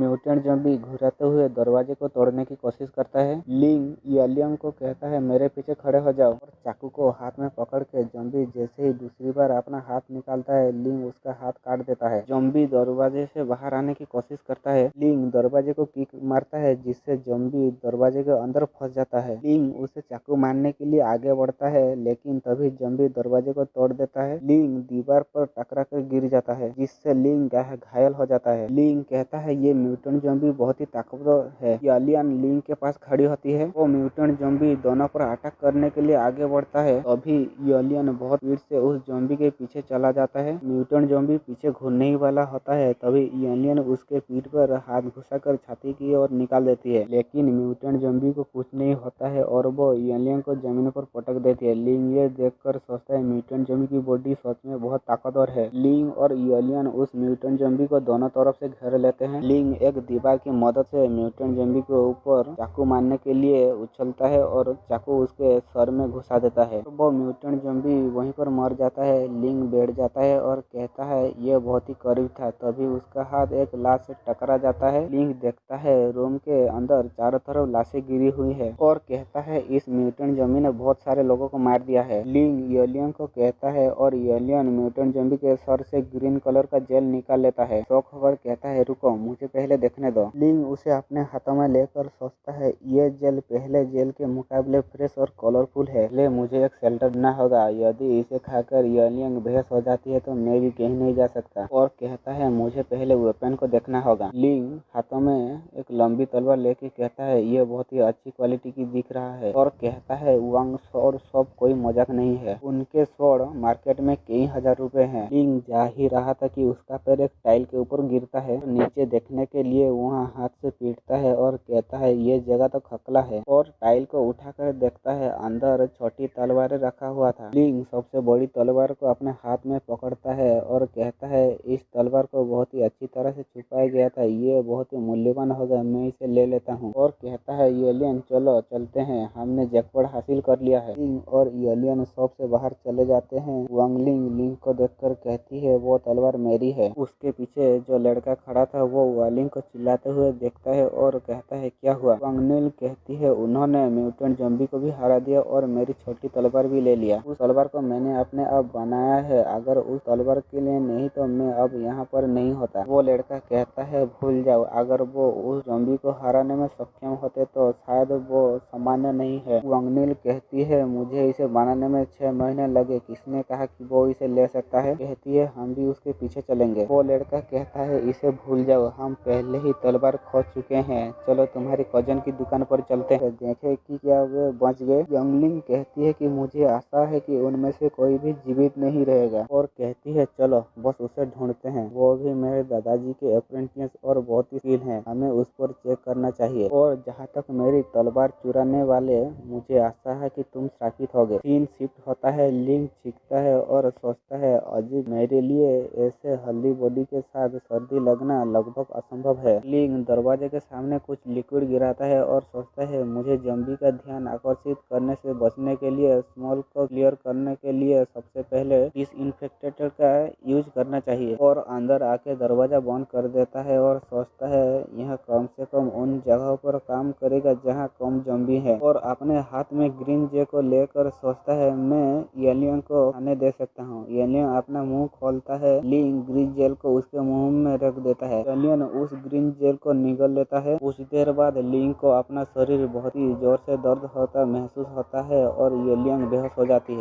Mutant zombie घुराते हुए दरवाजे को तोड़ने की कोशिश करता है। लिंग एलियन को कहता है मेरे पीछे खड़े हो जाओ और चाकू को हाथ में पकड़ के ज़ॉम्बी जैसे ही दूसरी बार अपना हाथ निकालता है लिंग उसका हाथ काट देता है। ज़ॉम्बी दरवाजे से बाहर आने की कोशिश करता है। लिंग दरवाजे को किक मारता है जिससे ज़ॉम्बी दरवाजे के अंदर फंस जाता है। लिंग उसे चाकू मारने के लिए आगे बढ़ता है लेकिन तभी ज़ॉम्बी दरवाजे को तोड़ देता है। लिंग दीवार पर टकरा कर गिर जाता है जिससे लिंग घायल हो जाता है। लिंग कहता है ये म्यूटेंट ज़ॉम्बी बहुत ही ताकतवर है। एलियन लिंग के पास खड़ी होती है। वो म्यूटेंट ज़ॉम्बी दोनों पर अटैक करने के लिए आगे बढ़ता है। अभी एलियन बहुत स्पीड से उस ज़ॉम्बी के पीछे चला जाता है। म्यूटेंट ज़ॉम्बी पीछे घूरने ही वाला होता है तभी एलियन उसके पीठ पर हाथ घुसाकर छाती की ओर निकाल देती है लेकिन म्यूटेंट ज़ॉम्बी को कुछ नहीं होता है और वो एलियन को जमीन पर पटक देती है। लिंग ये देखकर सोचता है म्यूटेंट ज़ॉम्बी की बॉडी सच में बहुत ताकतवर है। लिंग और एलियन उस म्यूटेंट ज़ॉम्बी को दोनों तरफ से घेर लेते हैं। लिंग एक दीवार की मदद से म्यूटेंट ज़ॉम्बी के ऊपर चाकू मारने के लिए उछलता है और चाकू उसके सर में घुसा देता है। तो वो म्यूटेंट ज़ॉम्बी वहीं पर मर जाता है। लिंग बैठ जाता है और कहता है ये बहुत ही करीब था। तभी उसका हाथ एक लाश से टकरा जाता है। लिंग देखता है रूम के अंदर चारों तरफ लाशें गिरी हुई है और कहता है इस म्यूटेंट ज़ॉम्बी ने बहुत सारे लोगों को मार दिया है। लिंग एलियन को कहता है और एलियन म्यूटेंट ज़ॉम्बी के सर से ग्रीन कलर का जेल निकाल लेता है। शॉक होकर कहता है रुको मुझे पहले देखने दो। लिंग उसे अपने हाथों में लेकर सोचता है ये जेल पहले जेल के मुकाबले फ्रेश और कलरफुल है। ले मुझे एक शेल्टर देना होगा। यदि इसे खाकर एलियन बेहोश हो जाती है तो मैं भी कहीं नहीं जा सकता। और कहता है मुझे पहले वेपन को देखना होगा। लिंग हाथों में एक लंबी तलवार लेके कहता है ये बहुत ही अच्छी क्वालिटी की दिख रहा है और कहता है वांग स्वॉर्ड सब कोई मजाक नहीं है। उनके स्वॉर्ड मार्केट में कई हजार रुपए हैं। लिंग जा ही रहा था कि उसका पैर एक टाइल के ऊपर गिरता है। नीचे देखने के लिए वहाँ हाथ से पीटता है और कहता है ये जगह तो खकला है और टाइल को उठाकर देखता है अंदर छोटी तलवारें रखा हुआ था। लिंग सबसे बड़ी तलवार को अपने हाथ में पकड़ता है और कहता है इस तलवार को बहुत ही अच्छी तरह से छुपाया गया था। ये बहुत ही मूल्यवान होगा मैं इसे ले लेता हूँ। और कहता है एलियन चलो चलते हैं हमने जैकपॉट हासिल कर लिया है। लिंग और एलियन शॉप से बाहर चले जाते हैं। वांगलिंग लिंग को देखकर कहती है वो तलवार मेरी है। उसके पीछे जो लड़का खड़ा था वो वालिंग को चिल्लाते हुए देखता है और कहता है क्या हुआ। वांगलिंग कहती है उन्होंने म्यूटेंट ज़ॉम्बी को भी हरा दिया और मेरी छोटी तलवार भी ले लिया। उस तलवार को मैंने अपने आप बनाया है। अगर उस तलवार के लिए नहीं तो मैं अब यहाँ पर नहीं होता। वो लड़का कहता है भूल जाओ अगर वो उस ज़ॉम्बी को हराने में सक्षम होते तो शायद वो सामान्य नहीं है। वांगलिंग कहती है मुझे इसे बनाने में 6 महीने लगे किसने कहा कि वो इसे ले सकता है। कहती है हम भी उसके पीछे चलेंगे। वो लड़का कहता है इसे भूल जाओ हम पहले ही तलवार खो चुके हैं। चलो तुम्हारी कजन की दुकान पर चलते हैं देखें कि क्या वे बच गए। वांगलिंग कहती है कि मुझे आशा है कि उनमें से कोई भी जीवित नहीं रहेगा और कहती है चलो बस उसे ढूंढते हैं। वो भी मेरे दादाजी के अप्रेंटिस और बहुत ही स्किल हैं हमें उस पर चेक करना चाहिए। और जहाँ तक मेरी तलवार चुराने वाले मुझे आशा है कि तुम शाकित होगे। सीन शिफ्ट होता है। लिंग चीखता है और सोचता है अजीब मेरे लिए ऐसे हल्दी बॉडी के साथ सर्दी लगना लगभग असंभव है। लिंग दरवाजे के सामने कुछ लिक्विड गिराता है और सोचता है मुझे ज़ॉम्बी का ध्यान आकर्षित करने से बचने के लिए स्मॉल को क्लियर करने के लिए सबसे पहले डिसइंफेक्टेंट का यूज करना चाहिए। और अंदर आके दरवाजा बंद कर देता है और सोचता है यह कम से कम उन जगहों पर काम करेगा जहाँ कम ज़ॉम्बी है। और अपने हाथ में ग्रीन जे को लेकर सोचता है मैं एलियन को खाने दे सकता हूँ। एलियन अपना मुंह खोलता है। लिंग ग्रीन जेल को उसके मुंह में रख देता है। एलियन उस ग्रीन जेल को निगल लेता है। कुछ देर बाद लिंग को अपना शरीर बहुत ही जोर से दर्द होता महसूस होता है और एलियन बेहोश हो जाती है।